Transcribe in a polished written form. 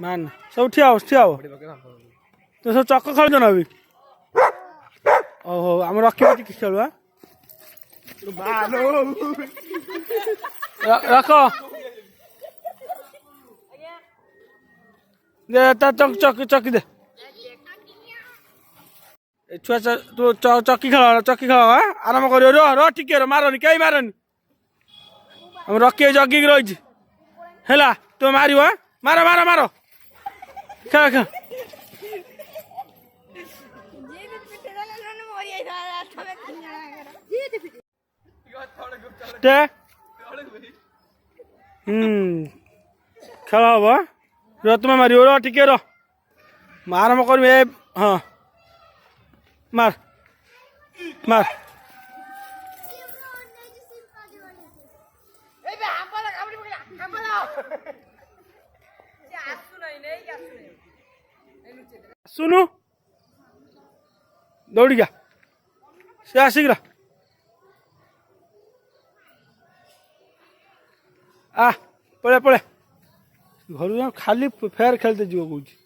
मान सब ठिया हो तो सब चक खेल ना भी ओहो आम रखी कि खेल रख दे चकी दे छुआ तू चकी खेल आराम कर टिके मारनी कहीं मारनी हम रखी जगिक रही है तुम मार मार मार मार खेल खेल खेल हम तुम मार टिके आराम कर हाँ मार मार सुनु दौड़ी गया से आसिक आ पड़े पड़े घर खाली फेर खेलते जीव कौच